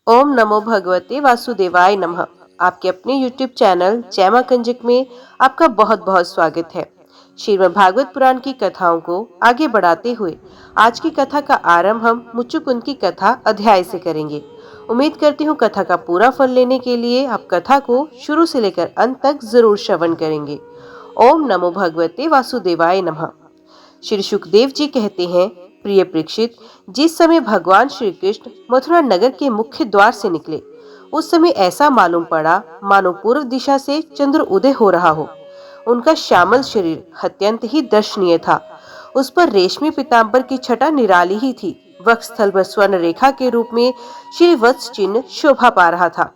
ओम नमो भगवते वासुदेवाय नमः। आपके अपने YouTube चैनल जय मां कंजक में आपका बहुत बहुत स्वागत है। श्रीमद् भागवत पुराण की कथाओं को आगे बढ़ाते हुए आज की कथा का आरंभ हम मुच्चुकुंद की कथा अध्याय से करेंगे। उम्मीद करती हूँ कथा का पूरा फल लेने के लिए आप कथा को शुरू से लेकर अंत तक जरूर श्रवण करेंगे। ओम नमो भगवते वासुदेवाय नमः। श्री सुखदेव जी कहते हैं, प्रिय परीक्षित, जिस समय भगवान श्री कृष्ण मथुरा नगर के मुख्य द्वार से निकले, उस समय ऐसा मालूम पड़ा मानो पूर्व दिशा से चंद्र उदय हो रहा हो। उनका श्यामल शरीर अत्यंत ही दर्शनीय था। उस पर रेशमी पीताम्बर की छटा निराली ही थी। वक्षस्थल पर स्वर्ण रेखा के रूप में श्री वत्स चिन्ह शोभा पा रहा था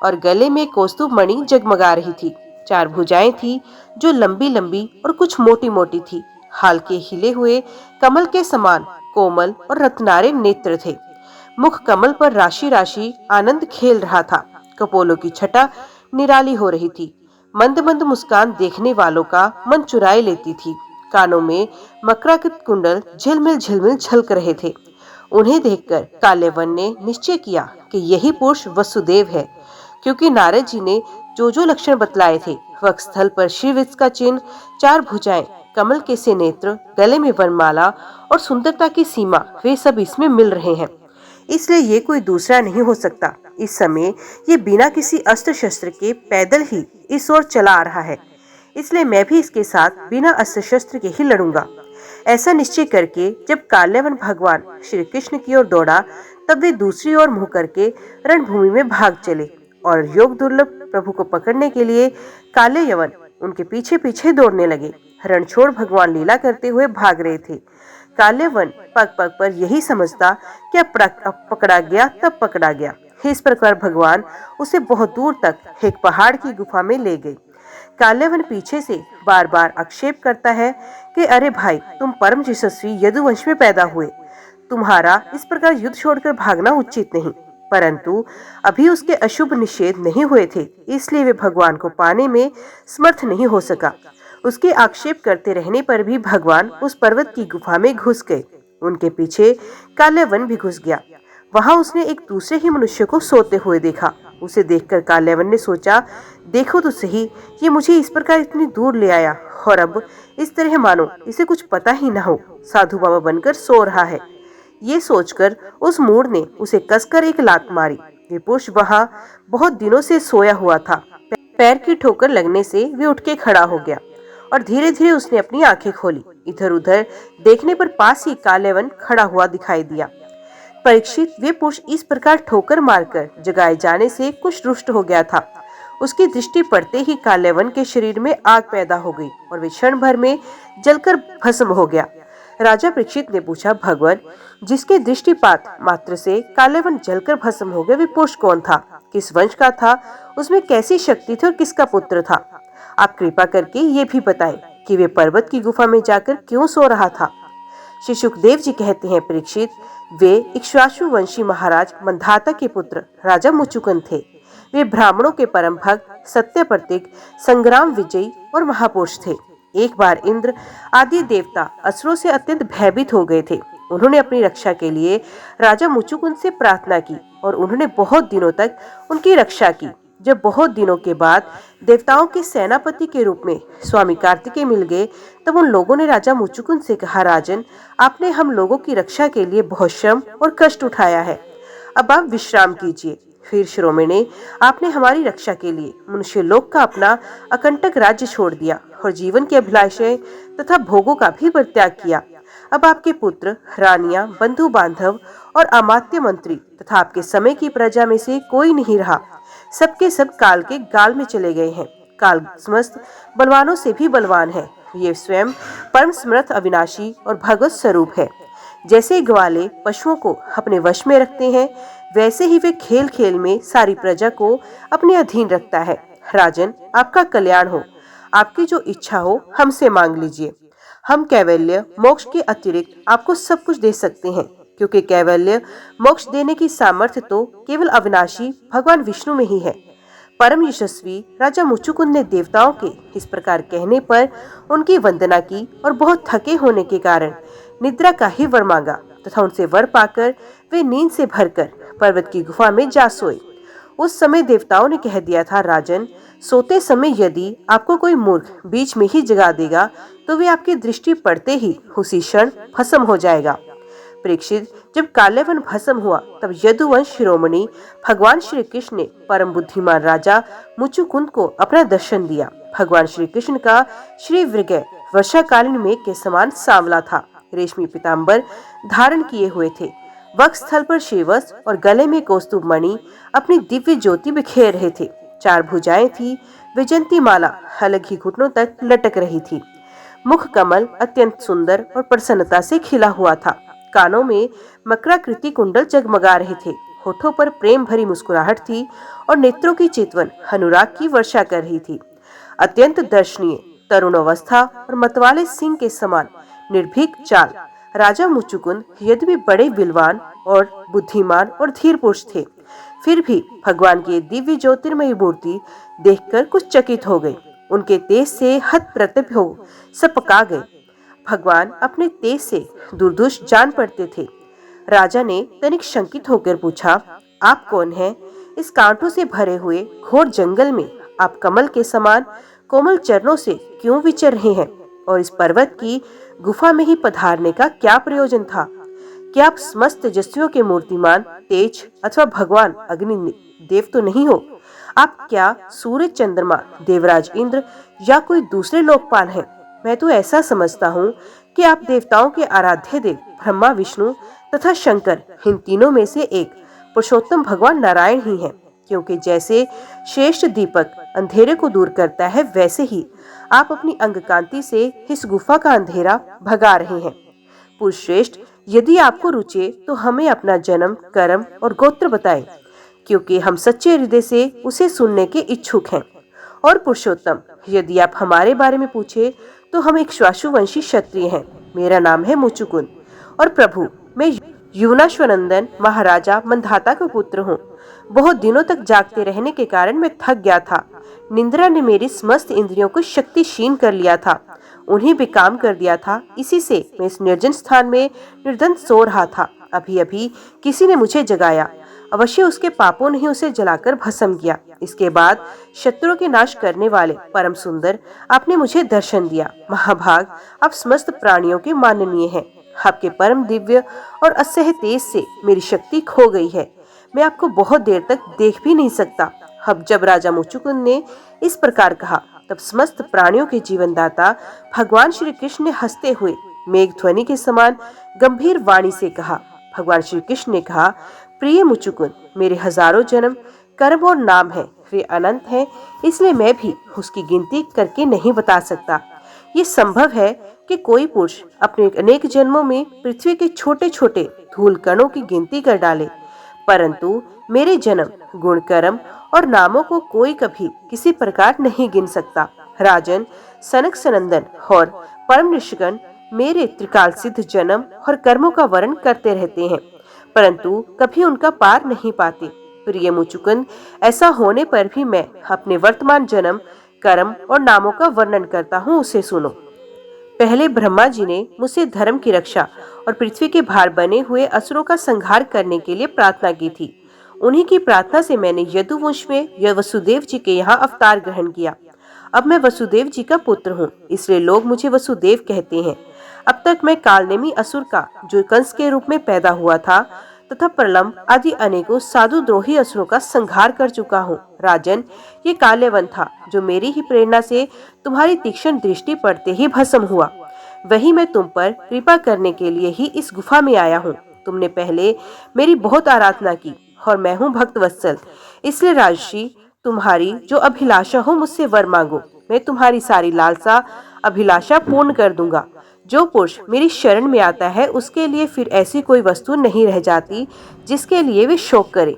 और गले में कौस्तुभ मणि जगमगा रही थी। 4 भुजाएं थी जो लंबी लंबी और कुछ मोटी मोटी थी। हाल के हिले हुए कमल के समान कोमल और रत्नारे नेत्र थे। मुख कमल पर राशि राशि आनंद खेल रहा था। कपोलों की छटा निराली हो रही थी। मंद मंद मुस्कान देखने वालों का मन चुराए लेती थी। कानों में मकराकृत कुंडल झिलमिल झिलमिल झलक रहे थे। उन्हें देखकर काल्यवन ने निश्चय किया कि यही पुरुष वसुदेव है, क्योंकि नारद जी ने जो लक्षण बतलाए थे, वक्षस्थल पर श्रीवत्स का चिन्ह, 4 भुजाएं, कमल के से नेत्र, गले में वनमाला और सुंदरता की सीमा, वे सब इसमें मिल रहे हैं। इसलिए ये कोई दूसरा नहीं हो सकता। इस समय ये बिना किसी अस्त्र शस्त्र के पैदल ही इस ओर चला आ रहा है। इसलिए मैं भी इसके साथ बिना अस्त्र शस्त्र के ही लड़ूंगा। ऐसा निश्चय करके जब काल्यवन भगवान श्री कृष्ण की ओर दौड़ा, तब वे दूसरी ओर मुंह करके रणभूमि में भाग चले और योग दुर्लभ प्रभु को पकड़ने के लिए काल्यवन उनके पीछे पीछे दौड़ने लगे। रणछोड़ भगवान लीला करते हुए भाग रहे थे। काल्यवन पग पग पर यही समझता कि अब पकड़ा गया तब पकड़ा गया। इस प्रकार भगवान उसे बहुत दूर तक एक पहाड़ की गुफा में ले गए। काल्यवन पीछे से बार बार आक्षेप करता है कि अरे भाई, तुम परम यशस्वी यदुवंश में पैदा हुए, तुम्हारा इस प्रकार युद्ध छोड़कर भागना उचित नहीं। परंतु अभी उसके अशुभ निषेध नहीं हुए थे, इसलिए वे भगवान को पाने में समर्थ नहीं हो सका। उसके आक्षेप करते रहने पर भी भगवान उस पर्वत की गुफा में घुस गए। उनके पीछे काल्यवन भी घुस गया। वहां उसने एक दूसरे ही मनुष्य को सोते हुए देखा। उसे देखकर काल्यवन ने सोचा, देखो तो सही, ये मुझे इस प्रकार इतनी दूर ले आया और अब इस तरह मानो इसे कुछ पता ही न हो, साधु बाबा बनकर सो रहा है। ये सोचकर उस मूढ़ ने उसे कसकर एक लात मारी। वे पुरुष वहां बहुत दिनों से सोया हुआ था। पैर की ठोकर लगने से वे उठ के खड़ा हो गया और धीरे धीरे उसने अपनी आंखें खोली। इधर उधर देखने पर पास ही काल्यवन खड़ा हुआ दिखाई दिया। परीक्षित, वे पुरुष इस प्रकार ठोकर मारकर जगाए जाने से कुछ रुष्ट हो गया था। उसकी दृष्टि पड़ते ही काल्यवन के शरीर में आग पैदा हो गई और वे क्षण भर में जलकर भस्म हो गया। राजा परीक्षित ने पूछा, भगवान, जिसके दृष्टिपात मात्र से काल्यवन जलकर भस्म हो गया, वे पुरुष कौन था, किस वंश का था, उसमें कैसी शक्ति थी और किसका पुत्र था? आप कृपा करके ये भी बताएं कि वे पर्वत की गुफा में जाकर क्यों सो रहा था। श्री सुखदेव जी कहते हैं, परीक्षित, वे इक्ष्वाकु वंशी महाराज मंधाता के पुत्र राजा मुच्चुकुंद थे। वे ब्राह्मणों के परम भक्त, सत्य प्रतीक, संग्राम विजयी और महापुरुष थे। एक बार इंद्र आदि देवता असुरों से अत्यंत भयभीत हो गए थे। उन्होंने अपनी रक्षा के लिए राजा मुच्चुकुंद से प्रार्थना की और उन्होंने बहुत दिनों तक उनकी रक्षा की। जब बहुत दिनों के बाद देवताओं के सेनापति के रूप में स्वामी कार्तिकेय मिल गए, तब उन लोगों ने राजा मुच्चुकुंद से कहा, राजन, आपने हम लोगों की रक्षा के लिए बहुत श्रम और कष्ट उठाया है, अब आप विश्राम कीजिए। फिर शिरोमणि, आपने हमारी रक्षा के लिए मनुष्य लोक का अपना अकंटक राज्य छोड़ दिया और जीवन की अभिलाषाएं तथा भोगों का भी परित्याग किया। अब आपके पुत्र, रानियां, बंधु बांधव और अमात्य मंत्री तथा आपके समय की प्रजा में से कोई नहीं रहा। सबके सब काल के गाल में चले गए हैं। काल समस्त बलवानों से भी बलवान है। ये स्वयं परम समर्थ, अविनाशी और भगवत स्वरूप है। जैसे ग्वाले पशुओं को अपने वश में रखते हैं, वैसे ही वे खेल खेल में सारी प्रजा को अपने अधीन रखता है। राजन, आपका कल्याण हो। आपकी जो इच्छा हो हमसे मांग लीजिए। हम कैवल्य मोक्ष के अतिरिक्त आपको सब कुछ दे सकते हैं, क्योंकि कैवल्य मोक्ष देने की सामर्थ्य तो केवल अविनाशी भगवान विष्णु में ही है। परम यशस्वी राजा मुच्चुकुंद ने देवताओं के इस प्रकार कहने पर उनकी वंदना की और बहुत थके होने के कारण निद्रा का ही वर मांगा तथा उनसे वर पाकर वे नींद से भरकर पर्वत की गुफा में जा सोए। उस समय देवताओं ने कह दिया था, राजन, सोते समय यदि आपको कोई मूर्ख बीच में ही जगा देगा तो वे आपकी दृष्टि पड़ते ही उसी क्षण भस्म हो जाएगा। परीक्षित, जब काल्यवन भस्म हुआ तब यदुवंश शिरोमणि भगवान श्री कृष्ण ने परम बुद्धिमान राजा मुचुकुंद को अपना दर्शन दिया। भगवान श्री कृष्ण का श्री विग्रह वर्षाकालीन मेघ के समान सांवला था। रेशमी पीताम्बर धारण किए हुए थे। वक्ष स्थल पर श्रीवस्त्र और गले में कौस्तुभ मणि अपनी दिव्य ज्योति बिखेर रहे थे। 4 भुजाएं थी। विजंती माला अलग ही घुटनों तक लटक रही थी। मुख कमल अत्यंत सुंदर और प्रसन्नता से खिला हुआ था। कानों में मकराकृति कुंडल जगमगा रहे थे। होठों पर प्रेम भरी मुस्कुराहट थी और नेत्रों की चितवन अनुराग की वर्षा कर रही थी। अत्यंत दर्शनीय, तरुण अवस्था और मतवाले सिंह के समान निर्भीक चाल। राजा मुचुकुंद यद्यपि बड़े विद्वान और बुद्धिमान और धीर पुरुष थे, फिर भी भगवान की दिव्य ज्योतिर्मयी मूर्ति देखकर कुछ चकित हो गए। उनके तेज से हतप्रतिभ हो सब पका गए। भगवान अपने तेज से दुर्दुष जान पड़ते थे। राजा ने तनिक शंकित होकर पूछा, आप कौन हैं? इस कांटों से भरे हुए घोर जंगल में आप कमल के समान कोमल चरणों से क्यों विचर रहे हैं? और इस पर्वत की गुफा में ही पधारने का क्या प्रयोजन था? क्या आप समस्त तेजस्वियों के मूर्तिमान तेज अथवा भगवान अग्नि देव तो नहीं हो? आप क्या सूर्य, चंद्रमा, देवराज इंद्र या कोई दूसरे लोकपाल हैं? मैं तो ऐसा समझता हूँ कि आप देवताओं के आराध्य देव ब्रह्मा, विष्णु तथा शंकर, इन तीनों में से एक पुरुषोत्तम भगवान नारायण ही हैं। क्योंकि जैसे श्रेष्ठ दीपक अंधेरे को दूर करता है, वैसे ही आप अपनी अंग कांति से इस गुफा का अंधेरा भगा रहे हैं। पुरुष श्रेष्ठ, यदि आपको रुचे तो हमें अपना जन्म, कर्म और गोत्र बताएं, क्योंकि हम सच्चे हृदय से उसे सुनने के इच्छुक हैं। और पुरुषोत्तम, यदि आप हमारे बारे में पूछे तो हम एक श्वासुवंशी क्षत्रिय हैं। मेरा नाम है मुचुकुंद और प्रभु, मैं युवनाश्वनंदन महाराजा मंधाता का पुत्र हूँ। बहुत दिनों तक जागते रहने के कारण मैं थक गया था। निंद्रा ने मेरी समस्त इंद्रियों को शक्तिहीन कर लिया था, उन्हें भी काम कर दिया था। इसी से मैं इस निर्जन स्थान में निर्धन सो रहा था। अभी अभी किसी ने मुझे जगाया। अवश्य उसके पापों ने ही उसे जलाकर भस्म किया। इसके बाद शत्रुओं के नाश करने वाले परम सुंदर आपने मुझे दर्शन दिया। महाभाग, आप समस्त प्राणियों के माननीय हैं। आपके परम दिव्य और असह्य तेज से मेरी शक्ति खो गई है। मैं आपको बहुत देर तक देख भी नहीं सकता। अब जब राजा मुचुकुंद ने इस प्रकार कहा, तब समस्त प्राणियों के जीवनदाता भगवान श्री कृष्ण ने हंसते हुए मेघ ध्वनि के समान गंभीर वाणी से कहा। भगवान श्री कृष्ण ने कहा, प्रिय मुचुकुंद, मेरे हजारों जन्म, कर्म और नाम हैं, वे अनंत हैं, इसलिए मैं भी उसकी गिनती करके नहीं बता सकता। ये संभव है कि कोई पुरुष अपने अनेक जन्मों में पृथ्वी के छोटे छोटे धूल कणों की गिनती कर डाले, परंतु मेरे जन्म, गुण, कर्म और नामों को कोई कभी किसी प्रकार नहीं गिन सकता। राजन, सनक सनंदन और परम ऋषिगण मेरे त्रिकाल सिद्ध जन्म और कर्मों का वर्णन करते रहते हैं, परंतु कभी उनका पार नहीं पाते। प्रिय मुचुकुंद, ऐसा होने पर भी मैं अपने वर्तमान जन्म, कर्म और नामों का वर्णन करता हूँ, उसे सुनो। पहले ब्रह्मा जी ने मुझसे धर्म की रक्षा और पृथ्वी के भार बने हुए असुरों का संहार करने के लिए प्रार्थना की थी। उन्हीं की प्रार्थना से मैंने यदुवंश में वसुदेव जी के यहाँ अवतार ग्रहण किया। अब मैं वसुदेव जी का पुत्र हूँ, इसलिए लोग मुझे वसुदेव कहते हैं। अब तक मैं कालनेमी असुर का, जो कंस के रूप में पैदा हुआ था, तथा प्रलंब आदि अनेकों साधु द्रोही असुरों का संहार कर चुका हूँ। राजन, ये काल्यवन था जो मेरी ही प्रेरणा से तुम्हारी तीक्ष्ण दृष्टि पड़ते ही भस्म हुआ। वही मैं तुम पर कृपा करने के लिए ही इस गुफा में आया हूँ। तुमने पहले मेरी बहुत आराधना की और मैं हूँ भक्त वत्सल, इसलिए राजर्षि, तुम्हारी जो अभिलाषा हो मुझसे वर मांगो। मैं तुम्हारी सारी लालसा अभिलाषा पूर्ण कर दूंगा। जो पुरुष मेरी शरण में आता है, उसके लिए फिर ऐसी कोई वस्तु नहीं रह जाती जिसके लिए वे शोक करे।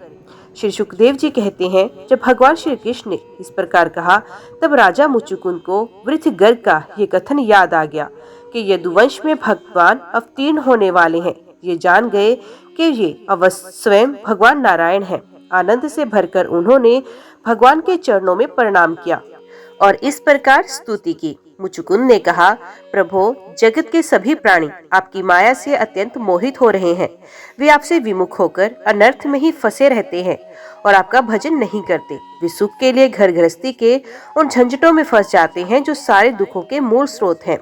श्री सुखदेव जी कहते हैं, जब भगवान श्री कृष्ण ने इस प्रकार कहा, तब राजा मुचुकुंद को वृद्ध गर्ग का ये कथन याद आ गया कि यदुवंश में भगवान अवतीर्ण होने वाले हैं। ये जान गए कि ये अवश्य स्वयं भगवान नारायण हैं। आनंद से भरकर उन्होंने भगवान के चरणों में प्रणाम किया और इस प्रकार स्तुति की। मुचुकुंद ने कहा, प्रभो, जगत के सभी प्राणी आपकी माया से अत्यंत मोहित हो रहे हैं। वे आपसे विमुख होकर अनर्थ में ही फंसे रहते हैं और आपका भजन नहीं करते। वे सुख के लिए घर गृहस्थी के उन झंझटों में फंस जाते हैं जो सारे दुखों के मूल स्रोत हैं।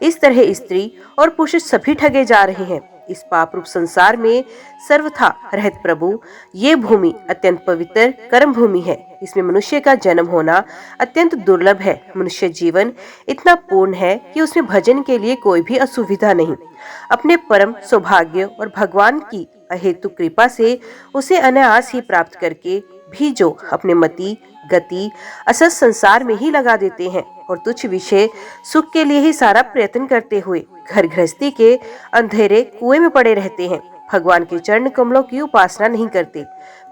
इस तरह स्त्री और पुरुष सभी ठगे जा रहे हैं। इस पाप रूप संसार में सर्वथा रहत प्रभु, ये भूमि अत्यंत पवित्र कर्म भूमि है। इसमें मनुष्य का जन्म होना अत्यंत दुर्लभ है। मनुष्य जीवन इतना पूर्ण है कि उसमें भजन के लिए कोई भी असुविधा नहीं। अपने परम सौभाग्य और भगवान की अहेतु कृपा से उसे अनायास ही प्राप्त करके भी जो अपने मति गति असत संसार में ही लगा देते हैं और तुच्छ विषय सुख के लिए ही सारा प्रयत्न करते हुए घर गृहस्थी के अंधेरे कुएं में पड़े रहते हैं, भगवान के चरण कमलों की उपासना नहीं करते,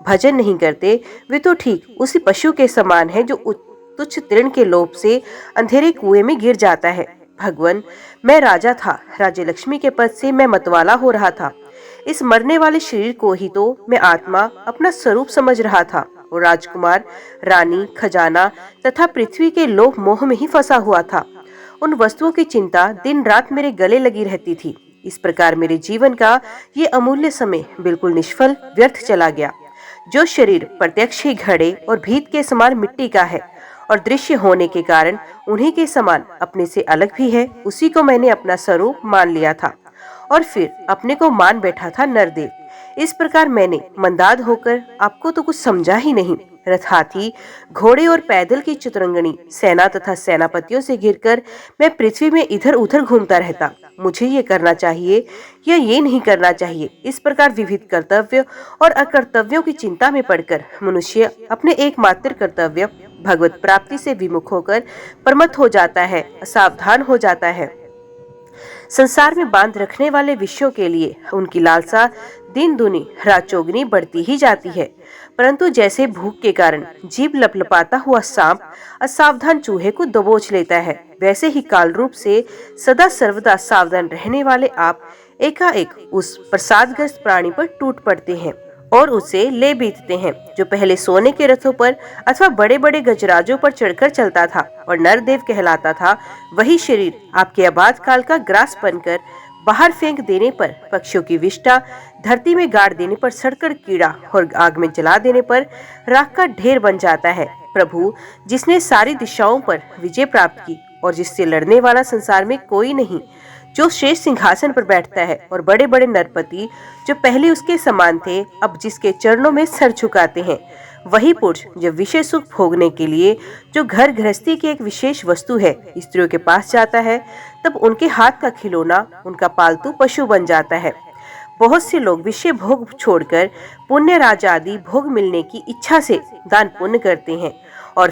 भजन नहीं करते, वे तो ठीक उसी पशु के समान है जो तुच्छ तृण के लोभ से अंधेरे कुएं में गिर जाता है। भगवान, मैं राजा था, राज्य लक्ष्मी के पद से मैं मतवाला हो रहा था। इस मरने वाले शरीर को ही तो मैं आत्मा अपना स्वरूप समझ रहा था और राजकुमार, रानी, खजाना तथा पृथ्वी के लोभ मोह में ही फंसा हुआ था। उन वस्तुओं की चिंता दिन रात मेरे गले लगी रहती थी। इस प्रकार मेरे जीवन का ये अमूल्य समय बिल्कुल निष्फल व्यर्थ चला गया। जो शरीर प्रत्यक्ष ही घड़े और भीत के समान मिट्टी का है और दृश्य होने के कारण उन्हीं के समान अपने से अलग भी है, उसी को मैंने अपना स्वरूप मान लिया था और फिर अपने को मान बैठा था नरदेव। इस प्रकार मैंने मंदाद होकर आपको तो कुछ समझा ही नहीं। रथ, हाथी, घोड़े और पैदल की चतुरंगनी सेना तथा सेनापतियों से घिरकर मैं पृथ्वी में इधर उधर घूमता रहता। मुझे ये करना चाहिए या ये नहीं करना चाहिए, इस प्रकार विविध कर्तव्य और अकर्तव्यों की चिंता में पड़कर मनुष्य अपने एकमात्र कर्तव्य भगवत प्राप्ति से विमुख होकर प्रमत्त हो जाता है, असावधान हो जाता है। संसार में बांध रखने वाले विषयों के लिए उनकी लालसा दिन दुनी रात चौगुनी बढ़ती ही जाती है। परंतु जैसे भूख के कारण जीभ लपलपाता हुआ सांप असावधान चूहे को दबोच लेता है, वैसे ही काल रूप से सदा सर्वदा सावधान रहने वाले आप एकाएक उस प्रसादग्रस्त प्राणी पर टूट पड़ते हैं और उसे ले बीतते हैं, जो पहले सोने के रथों पर अथवा बड़े बड़े गजराजों पर चढ़कर चलता था और नरदेव कहलाता था। वही शरीर आपके आबाद काल का ग्रास बनकर बाहर फेंक देने पर, पक्षियों की विष्ठा धरती में गाड़ देने पर, सड़कर कीड़ा और आग में जला देने पर राख का ढेर बन जाता है। प्रभु, जिसने सारी दिशाओं पर विजय प्राप्त की और जिससे लड़ने वाला संसार में कोई नहीं, जो श्रेष्ठ सिंहासन पर बैठता है और बड़े बड़े नरपति जो पहले उसके समान थे अब जिसके चरणों में सर झुकाते हैं, वही पुरुष जब विषय सुख भोगने के लिए जो घर गृहस्थी की एक विशेष वस्तु है स्त्रियों के पास जाता है, तब उनके हाथ का खिलौना उनका पालतू पशु बन जाता है। बहुत से लोग विषय भोग छोड़कर पुण्य राज आदि भोग मिलने की इच्छा से दान पुण्य करते हैं और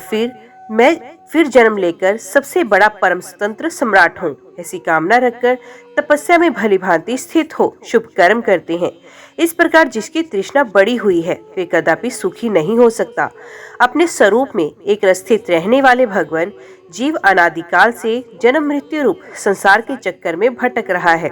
फिर जन्म लेकर सबसे बड़ा परम स्वतंत्र सम्राट हूँ ऐसी कामना रखकर तपस्या में भली भांति स्थित हो शुभ कर्म करते हैं। इस प्रकार जिसकी तृष्णा बड़ी हुई है वे कदापि सुखी नहीं हो सकता। अपने स्वरूप में एक स्थित रहने वाले भगवान जीव अनादिकाल से जन्म मृत्यु रूप संसार के चक्कर में भटक रहा है।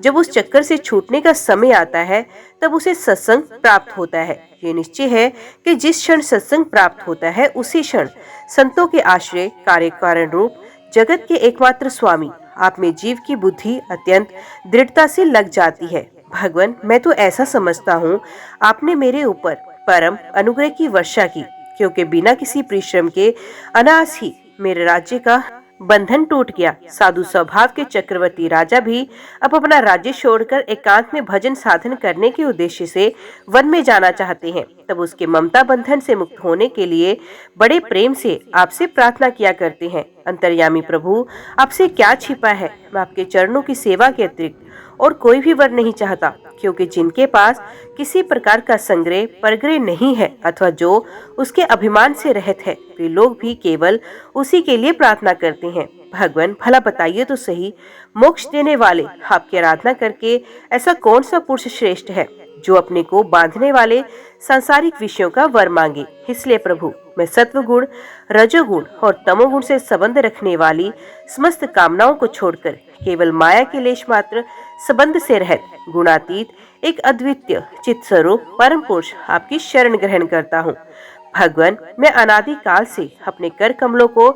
जब उस चक्कर से छूटने का समय आता है तब उसे सत्संग प्राप्त होता है। ये निश्चय है कि जिस क्षण सत्संग प्राप्त होता है उसी क्षण संतों के आश्रय कार्य कारण रूप जगत के एकमात्र स्वामी आप में जीव की बुद्धि अत्यंत दृढ़ता से लग जाती है। भगवान, मैं तो ऐसा समझता हूँ आपने मेरे ऊपर परम अनुग्रह की वर्षा की, क्योंकि बिना किसी परिश्रम के अनायास ही मेरे राज्य का बंधन टूट गया। साधु स्वभाव के चक्रवर्ती राजा भी अब अपना राज्य छोड़कर एकांत में भजन साधन करने के उद्देश्य से वन में जाना चाहते हैं। तब उसके ममता बंधन से मुक्त होने के लिए बड़े प्रेम से आपसे प्रार्थना किया करते हैं। अंतर्यामी प्रभु, आपसे क्या छिपा है, मैं आपके चरणों की सेवा के अतिरिक्त और कोई भी वर नहीं चाहता, क्योंकि जिनके पास किसी प्रकार का संग्रह परग्रह नहीं है अथवा जो उसके अभिमान से रहित है, वे लोग भी केवल उसी के लिए प्रार्थना करते हैं। भगवान, भला बताइए तो सही, मोक्ष देने वाले आपकी आराधना करके ऐसा कौन सा पुरुष श्रेष्ठ है जो अपने को बांधने वाले सांसारिक विषयों का वर मांगे। इसलिए प्रभु, मैं सत्वगुण, रजोगुण और तमोगुण से संबंध रखने वाली समस्त कामनाओं को छोड़कर केवल माया के लेश मात्र संबंध से रहित गुणातीत एक अद्वितीय चित्त स्वरूप परम पुरुष आपकी शरण ग्रहण करता हूँ। भगवान, मैं अनादि काल से अपने कर कमलों को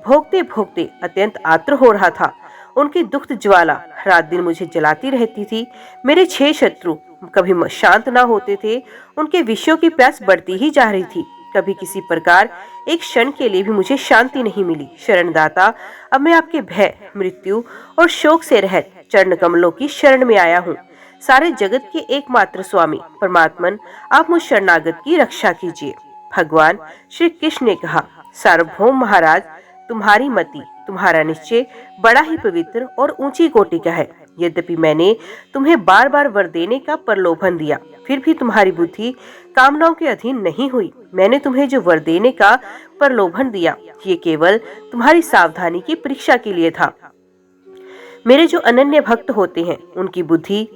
भोगते भोगते अत्यंत आतुर हो रहा था। उनकी दुग्ध ज्वाला रात दिन मुझे जलाती रहती थी। मेरे 6 शत्रु कभी शांत ना होते थे। उनके विषयों की प्यास बढ़ती ही जा रही थी। कभी किसी प्रकार एक क्षण के लिए भी मुझे शांति नहीं मिली। शरणदाता, अब मैं आपके भय, मृत्यु और शोक से रहित चरण कमलों की शरण में आया हूँ। सारे जगत के एकमात्र स्वामी परमात्मन, आप मुझ शरणागत की रक्षा कीजिए। भगवान श्री कृष्ण ने कहा, सार्वभौम महाराज, तुम्हारी मति, तुम्हारा निश्चय बड़ा ही पवित्र और ऊंची कोटि का है। यद्यपि मैंने तुम्हें बार बार वर देने का प्रलोभन दिया, फिर भी तुम्हारी बुद्धि कामनाओं के अधीन नहीं हुई। मैंने तुम्हें जो वर देने का प्रलोभन दिया, ये केवल तुम्हारी सावधानी की परीक्षा के लिए था। मेरे जो अनन्य भक्त होते हैं, उनकी बुद्धि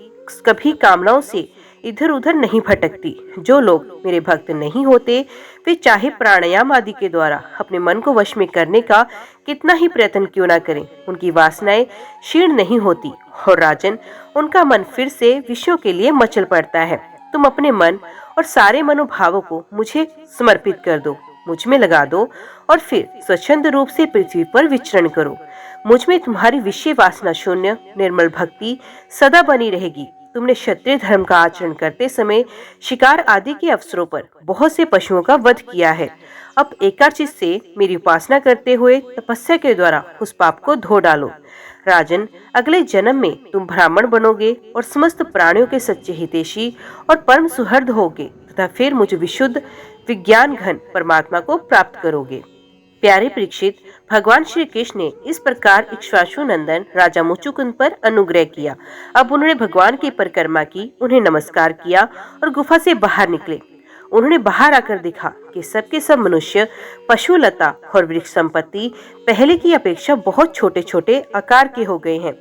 कभी कामनाओं से इधर उधर नहीं भटकती। जो लोग मेरे भक्त नहीं होते, वे चाहे प्राणायाम आदि के द्वारा अपने मन को वश में करने का कितना ही प्रयत्न क्यों ना करें, उनकी वासनाएं क्षीण नहीं होती। और राजन, उनका मन फिर से विषयों के लिए मचल पड़ता है। तुम अपने मन और सारे मनोभावों को मुझे समर्पित कर दो, मुझ में लगा दो और फिर स्वच्छंद रूप से पृथ्वी पर विचरण करो। मुझ में तुम्हारी विषय वासना शून्य निर्मल भक्ति सदा बनी रहेगी। तुमने क्षत्रिय धर्म का आचरण करते समय शिकार आदि के अवसरों पर बहुत से पशुओं का वध किया है। अब एकाचित से मेरी उपासना करते हुए तपस्या के द्वारा उस पाप को धो डालो। राजन, अगले जन्म में तुम ब्राह्मण बनोगे और समस्त प्राणियों के सच्चे हितैषी और परम सुहृद होगे तथा फिर मुझ विशुद्ध विज्ञान घन परमात्मा को प्राप्त करोगे। प्यारे परीक्षित, भगवान श्री कृष्ण ने इस प्रकार इक्ष्वाकु नंदन राजा मुचुकुंद पर अनुग्रह किया। अब उन्होंने भगवान की परिक्रमा की, उन्हें नमस्कार किया और गुफा से बाहर निकले। उन्होंने बाहर आकर देखा कि सबके सब मनुष्य, पशु, लता और वृक्ष संपत्ति पहले की अपेक्षा बहुत छोटे छोटे आकार के हो गए हैं।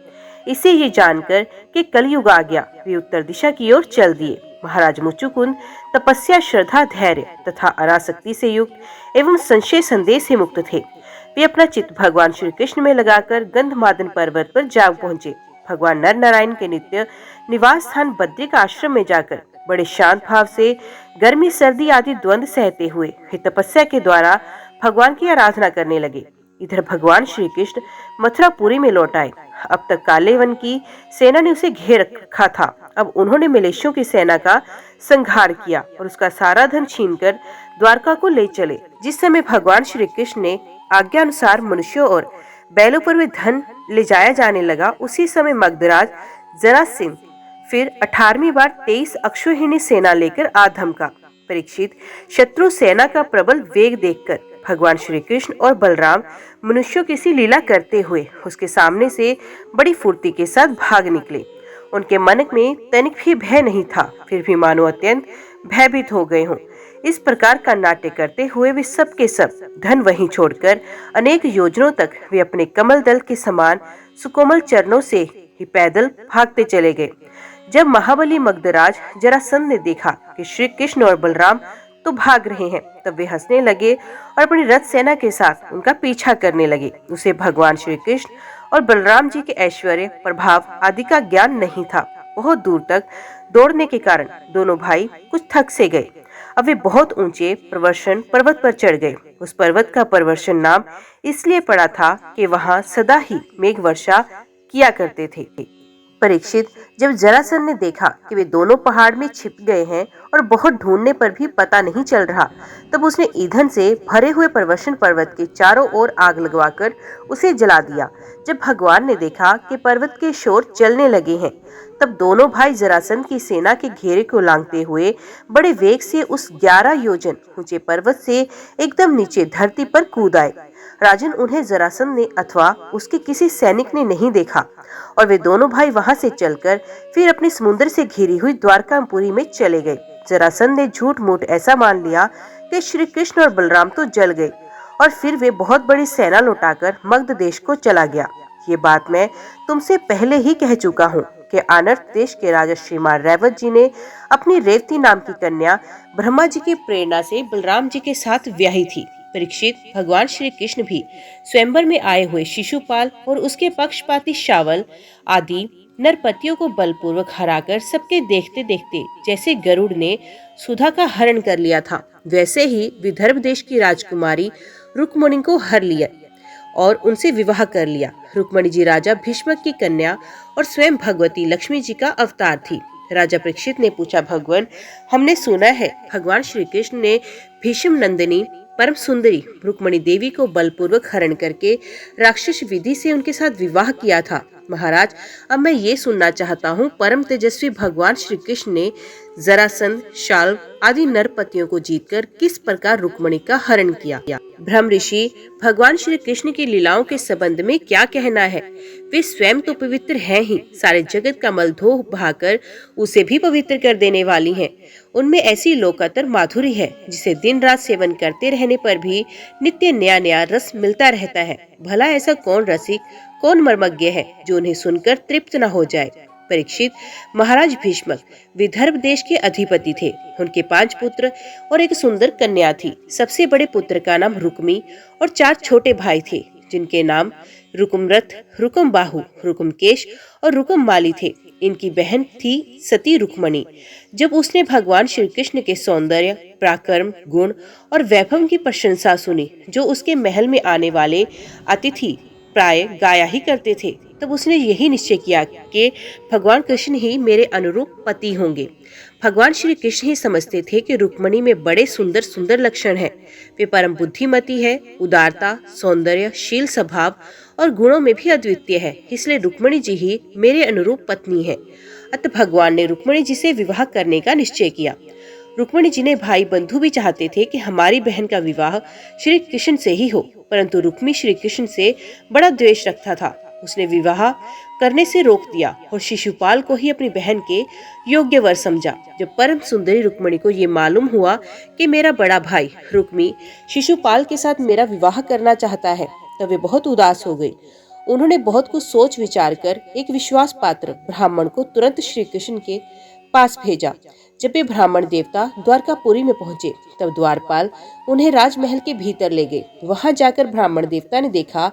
इसे ये जानकर कि कलयुग आ गया, वे उत्तर दिशा की ओर चल दिए। महाराज मुचुकुंद तपस्या, श्रद्धा, धैर्य तथा अनासक्ति से युक्त एवं संशय संदेह से मुक्त थे। वे अपना चित्त भगवान श्री कृष्ण में लगाकर गंधमादन पर्वत पर जा पहुंचे। भगवान नर नारायण के नित्य निवास स्थान बद्रिक आश्रम में जाकर बड़े शांत भाव से गर्मी सर्दी आदि द्वंद्व सहते हुए वे तपस्या के द्वारा भगवान की आराधना करने लगे। इधर भगवान श्री कृष्ण मथुरापुरी में लौट आए। अब तक काले वन की सेना ने उसे घेर रखा था। अब उन्होंने मलेशियों की सेना का संहार किया और उसका सारा धन छीनकर द्वारका को ले चले। जिस समय भगवान श्री कृष्ण ने आज्ञा अनुसार मनुष्यों और बैलों पर वे धन ले जाया जाने लगा, उसी समय मगधराज जरासंध फिर 18वीं बार 23 अक्षौहिणी सेना लेकर आ धमका। परीक्षित, शत्रु सेना का प्रबल वेग देखकर भगवान श्री कृष्ण और बलराम मनुष्यों की सी लीला करते हुए उसके सामने से बड़ी फुर्ती के साथ भाग निकले। उनके मन में तनिक भी भय नहीं था, फिर भी मानो अत्यंत भयभीत हो गए हों। इस प्रकार का नाट्य करते हुए वे सब के सब धन वहीं छोड़कर अनेक योजनों तक वे अपने कमल दल के समान सुकोमल चरणों से ही पैदल भागते चले गए। जब महाबली मगधराज जरासंध ने देखा कि श्री कृष्ण और बलराम तो भाग रहे हैं, तब वे हंसने लगे और अपनी रथ सेना के साथ उनका पीछा करने लगे। उसे भगवान श्री कृष्ण और बलराम जी के ऐश्वर्य, प्रभाव आदि का ज्ञान नहीं था। बहुत दूर तक दौड़ने के कारण दोनों भाई कुछ थक से गए। अब वे बहुत ऊंचे प्रवर्षण पर्वत पर चढ़ गए। उस पर्वत का प्रवर्षण नाम इसलिए पड़ा था कि वहां सदा ही मेघ वर्षा किया करते थे। परीक्षित, जब जरासंध ने देखा कि वे दोनों पहाड़ में छिप गए हैं और बहुत ढूंढने पर भी पता नहीं चल रहा, तब उसने ईंधन से भरे हुए प्रवर्षण पर्वत के चारों ओर आग लगवाकर उसे जला दिया। जब भगवान ने देखा कि पर्वत के शोर चलने लगे हैं, तब दोनों भाई जरासंध की सेना के घेरे को लांघते हुए बड़े वेग से उस 11 योजन ऊंचे पर्वत से एकदम नीचे धरती पर कूद आए। राजन, उन्हें जरासंध ने अथवा उसके किसी सैनिक ने नहीं देखा और वे दोनों भाई वहां से चलकर फिर अपनी समुद्र से घिरी हुई द्वारकापुरी में चले गए। जरासंध ने झूठ मूठ ऐसा मान लिया कि श्री कृष्ण और बलराम तो जल गए और फिर वे बहुत बड़ी सेना लौटाकर मगध देश को चला गया। ये बात मैं तुमसे पहले ही कह चुका हूँ कि अनर्थ देश के राजा श्रीमान रैवत जी ने अपनी रेवती नाम की कन्या ब्रह्मा जी की प्रेरणा से बलराम जी के साथ ब्याही थी। परीक्षित, भगवान श्री कृष्ण भी स्वयंवर में आए हुए शिशुपाल और उसके पक्षपाती शावल आदि नरपतियों को बलपूर्वक हराकर सबके देखते देखते जैसे गरुड़ ने सुधा का हरण कर लिया था, वैसे ही विदर्भ देश की राजकुमारी रुक्मिणी को हर लिया और उनसे विवाह कर लिया। रुक्मणी जी राजा भीष्मक की कन्या और स्वयं भगवती लक्ष्मी जी का अवतार थी। राजा परीक्षित ने पूछा, भगवान, हमने सुना है भगवान श्री कृष्ण ने भीष्म नंदिनी परम सुंदरी रुक्मणी देवी को बलपूर्वक हरण करके राक्षस विधि से उनके साथ विवाह किया था। महाराज, अब मैं ये सुनना चाहता हूँ, परम तेजस्वी भगवान श्री कृष्ण ने जरासंध, शाल्व आदि नरपतियों को जीतकर किस प्रकार रुक्मणी का हरण किया। ब्रह्म ऋषि, भगवान श्री कृष्ण की लीलाओं के संबंध में क्या कहना है? वे स्वयं तो पवित्र हैं ही, सारे जगत का मल धो बहाकर उसे भी पवित्र कर देने वाली हैं। उनमें ऐसी लोकातर माधुरी है जिसे दिन रात सेवन करते रहने पर भी नित्य नया नया रस मिलता रहता है। भला ऐसा कौन रसिक, कौन मर्मज्ञ है जो उन्हें सुनकर तृप्त न हो जाए? परीक्षित, महाराज भीष्मक विदर्भ देश के अधिपति थे। उनके 5 पुत्र और एक सुंदर कन्या थी। सबसे बड़े पुत्र का नाम रुक्मी और 4 छोटे भाई थे जिनके नाम रुकुमरथ, रुकुमबाहु, रुकुमकेश और रुकुममाली थे। इनकी बहन थी सती रुक्मणी। जब उसने भगवान श्री कृष्ण के सौंदर्य, पराक्रम, गुण और वैभव की प्रशंसा सुनी जो उसके महल में आने वाले अतिथि प्राय गाया ही करते थे, तब उसने यही निश्चय किया कि भगवान कृष्ण ही मेरे अनुरूप पति होंगे। भगवान श्री कृष्ण ही समझते थे कि रुक्मणी में बड़े सुंदर सुंदर लक्षण हैं। वे परम बुद्धिमती है, उदारता, सौंदर्य, शील स्वभाव और गुणों में भी अद्वितीय है, इसलिए रुक्मणी जी ही मेरे अनुरूप पत्नी है। अतः भगवान ने रुक्मणी जी से विवाह करने का निश्चय किया। रुक्मणी जी ने भाई बंधु भी चाहते थे कि हमारी बहन का विवाह श्री कृष्ण से ही हो, परंतु रुक्मी श्री कृष्ण से बड़ा द्वेष रखता था। उसने विवाह करने से रोक दिया और शिशुपाल को ही अपनी बहन के योग्य वर समझा। जब परम सुंदरी रुक्मणी को ये मालूम हुआ कि मेरा बड़ा भाई रुक्मी शिशुपाल के साथ मेरा विवाह करना चाहता है, तब वे बहुत उदास हो गई। उन्होंने बहुत कुछ सोच विचार कर एक विश्वास पात्र ब्राह्मण को तुरंत श्री कृष्ण के पास भेजा। जब वे ब्राह्मण देवता द्वारकापुरी में पहुंचे, तब द्वारपाल उन्हें राजमहल के भीतर ले गए। वहां जाकर ब्राह्मण देवता ने देखा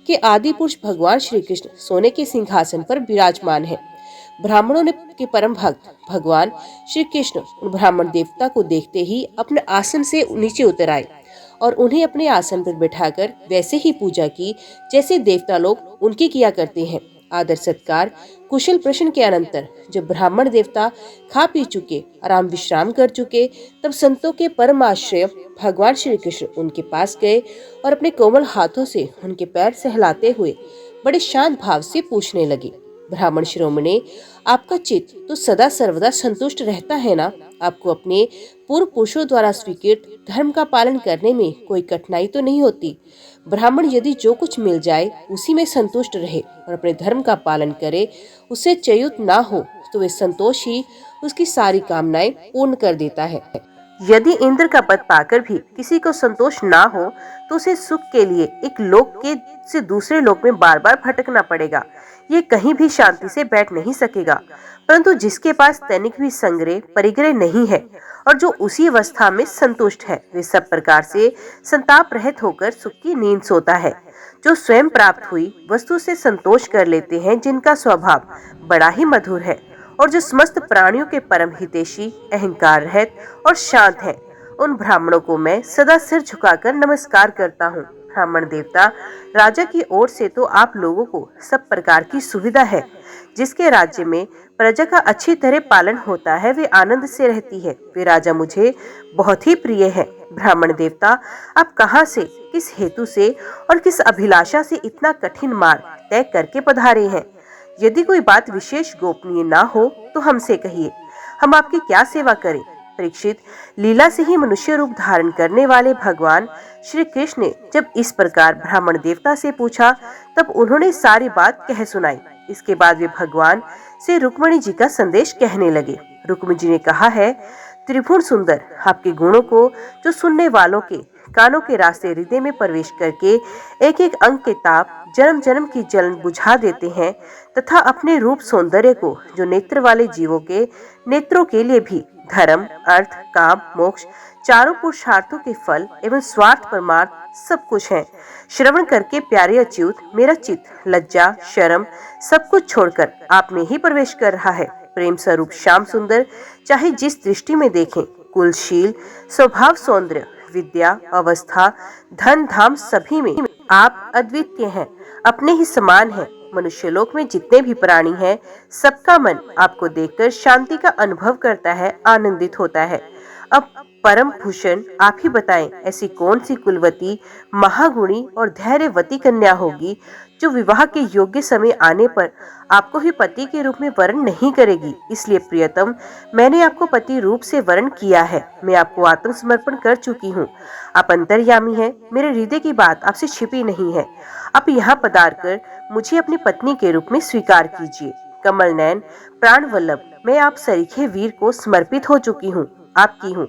कि आदि पुरुष भगवान श्री कृष्ण सोने के सिंहासन पर विराजमान है। ब्राह्मणों ने के परम भक्त भगवान श्री कृष्ण उन ब्राह्मण देवता को देखते ही अपने आसन से नीचे उतर आए और उन्हें अपने आसन पर बैठाकर वैसे ही पूजा की जैसे देवता लोग उनकी किया करते हैं। आदर सत्कार कुशल प्रश्न के अनंतर जब ब्राह्मण देवता खा पी चुके, आराम विश्राम कर चुके, तब संतों के परम आश्रय भगवान श्री कृष्ण उनके पास गए और अपने कोमल हाथों से उनके पैर सहलाते हुए बड़े शांत भाव से पूछने लगे, ब्राह्मण शिरोमणि, आपका चित्त तो सदा सर्वदा संतुष्ट रहता है ना? आपको अपने पूर्व पुरुषों द्वारा स्वीकृत धर्म का पालन करने में कोई कठिनाई तो नहीं होती? ब्राह्मण यदि जो कुछ मिल जाए उसी में संतुष्ट रहे और अपने धर्म का पालन करे, उससे च्युत ना हो, तो वे संतोष ही उसकी सारी कामनाएं पूर्ण कर देता है। यदि इंद्र का पद पाकर भी किसी को संतोष ना हो, तो उसे सुख के लिए एक लोक के से दूसरे लोक में बार बार भटकना पड़ेगा। ये कहीं भी शांति से बैठ नहीं सकेगा। परंतु जिसके पास तनिक भी संग्रह परिग्रह नहीं है और जो उसी अवस्था में संतुष्ट है, वे सब प्रकार से संताप रहित होकर सुख की नींद सोता है। जो स्वयं प्राप्त हुई वस्तु से संतोष कर लेते हैं, जिनका स्वभाव बड़ा ही मधुर है और जो समस्त प्राणियों के परम हितैषी, अहंकार रहित और शांत है, उन ब्राह्मणों को मैं सदा सिर झुकाकर नमस्कार करता हूँ। ब्राह्मण देवता, राजा की ओर से तो आप लोगों को सब प्रकार की सुविधा है। जिसके राज्य में प्रजा का अच्छी तरह पालन होता है, वे आनंद से रहती है। वे राजा मुझे बहुत ही प्रिय है। ब्राह्मण देवता, आप कहाँ से, किस हेतु से और किस अभिलाषा से इतना कठिन मार्ग तय करके पधारे हैं? यदि कोई बात विशेष गोपनीय ना हो तो हमसे कहिए, हम आपकी क्या सेवा करें? परीक्षित, लीला से ही मनुष्य रूप धारण करने वाले भगवान श्री कृष्ण ने जब इस प्रकार ब्राह्मण देवता से पूछा, तब उन्होंने सारी बात कह सुनाई। इसके बाद वे भगवान से रुक्मणी जी का संदेश कहने लगे। रुक्मणी जी ने कहा है, त्रिभुवन सुंदर, आपके गुणों को जो सुनने वालों के कानों के रास्ते हृदय में प्रवेश करके एक एक अंग के ताप, जन्म जन्म की जलन बुझा देते हैं, तथा अपने रूप सौंदर्य को जो नेत्र वाले जीवों के नेत्रों के लिए भी धर्म, अर्थ, काम, मोक्ष चारों पुरुषार्थों के फल एवं स्वार्थ परमार्थ सब कुछ है, श्रवण करके प्यारे अच्युत मेरा चित्त लज्जा शर्म सब कुछ छोड़कर आप में ही प्रवेश कर रहा है। प्रेम स्वरूप श्याम सुंदर, चाहे जिस दृष्टि में देखें, कुलशील, स्वभाव, सौंदर्य, विद्या, अवस्था, धन, धाम सभी में आप अद्वितीय हैं, अपने ही समान हैं। मनुष्य लोक में जितने भी प्राणी हैं, सबका मन आपको देखकर शांति का अनुभव करता है, आनंदित होता है। अब परम भूषण आप ही बताएं, ऐसी कौन सी कुलवती, महागुणी और धैर्यवती कन्या होगी जो विवाह के योग्य समय आने पर आपको ही पति के रूप में वरण नहीं करेगी। इसलिए प्रियतम, मैंने आपको पति रूप से वरण किया है। मैं आपको आत्मसमर्पण कर चुकी हूँ। आप अंतर्यामी हैं, मेरे हृदय की बात आपसे छिपी नहीं है। आप यहाँ पधार कर मुझे अपनी पत्नी के रूप में स्वीकार कीजिए। कमल नयन, प्राण वल्लभ, मैं आप सरीखे वीर को समर्पित हो चुकी हूँ, आपकी हूँ।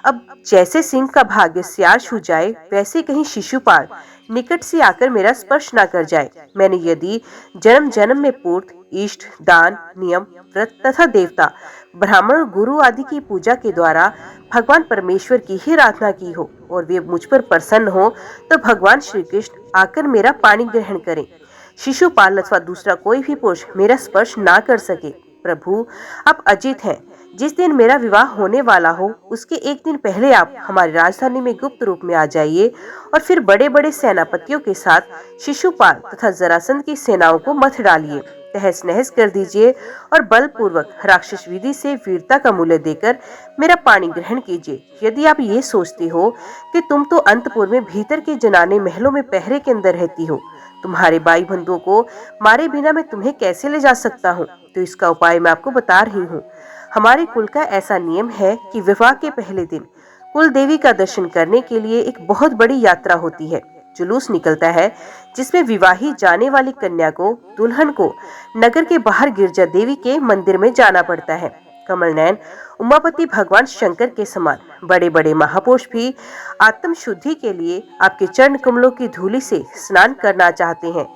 अब जैसे सिंह का भाग्य सियार छू जाए, वैसे कहीं शिशुपाल निकट से आकर मेरा स्पर्श ना कर जाए। मैंने यदि जन्म जन्म में पूर्त, इष्ट, दान, नियम, व्रत तथा देवता, ब्राह्मण, गुरु आदि की पूजा के द्वारा भगवान परमेश्वर की ही आराधना की हो और वे मुझ पर प्रसन्न हो, तो भगवान श्री कृष्ण आकर मेरा पानी ग्रहण करें। शिशुपाल अथवा दूसरा कोई भी पुरुष मेरा स्पर्श ना कर सके। प्रभु, आप अजित हैं। जिस दिन मेरा विवाह होने वाला हो, उसके एक दिन पहले आप हमारी राजधानी में गुप्त रूप में आ जाइए और फिर बड़े बड़े सेनापतियों के साथ शिशुपाल तथा जरासंध की सेनाओं को मत डालिए, तहस नहस कर दीजिए और बलपूर्वक राक्षस विधि से वीरता का मूल्य देकर मेरा पानी ग्रहण कीजिए। यदि आप ये सोचते हो कि तुम तो अंतपुर में भीतर के जनाने महलों में पहरे के अंदर रहती हो, तुम्हारे भाई बंधुओं को मारे बिना मैं तुम्हें कैसे ले जा सकता हूँ, तो इसका उपाय मैं आपको बता रही हूँ। हमारे कुल का ऐसा नियम है कि विवाह के पहले दिन कुल देवी का दर्शन करने के लिए एक बहुत बड़ी यात्रा होती है। जुलूस निकलता है जिसमें विवाही जाने वाली कन्या को, दुल्हन को नगर के बाहर गिरजा देवी के मंदिर में जाना पड़ता है। कमल नयन, उमापति भगवान शंकर के समान बड़े बड़े महापुरुष भी आत्म शुद्धि के लिए आपके चरण कमलों की धूलि से स्नान करना चाहते हैं।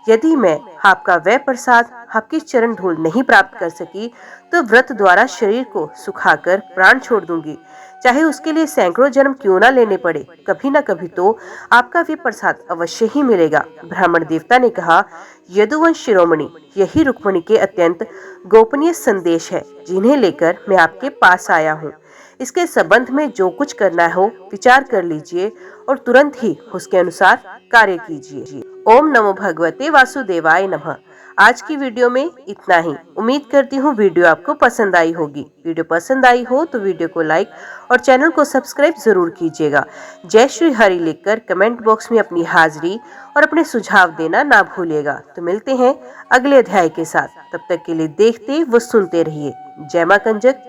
यदि मैं आपका वह प्रसाद, आपकी चरण धूल नहीं प्राप्त कर सकी, तो व्रत द्वारा शरीर को सुखाकर प्राण छोड़ दूंगी, चाहे उसके लिए सैकड़ों जन्म क्यों ना लेने पड़े। कभी न कभी तो आपका वे प्रसाद अवश्य ही मिलेगा। ब्राह्मण देवता ने कहा, यदुवंश शिरोमणि, यही रुक्मिणी के अत्यंत गोपनीय संदेश है, जिन्हें लेकर मैं आपके पास आया हूँ। इसके संबंध में जो कुछ करना हो विचार कर लीजिए और तुरंत ही उसके अनुसार कार्य कीजिए। ओम नमो भगवते वासुदेवाय नमः। आज की वीडियो में इतना ही। उम्मीद करती हूँ वीडियो आपको पसंद आई होगी। वीडियो पसंद आई हो तो वीडियो को लाइक और चैनल को सब्सक्राइब जरूर कीजिएगा। जय श्री हरि लिखकर कमेंट बॉक्स में अपनी हाजिरी और अपने सुझाव देना ना भूलिएगा। तो मिलते हैं अगले अध्याय के साथ। तब तक के लिए देखते व सुनते रहिए। जय मां कंजक,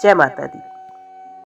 जय माता दी।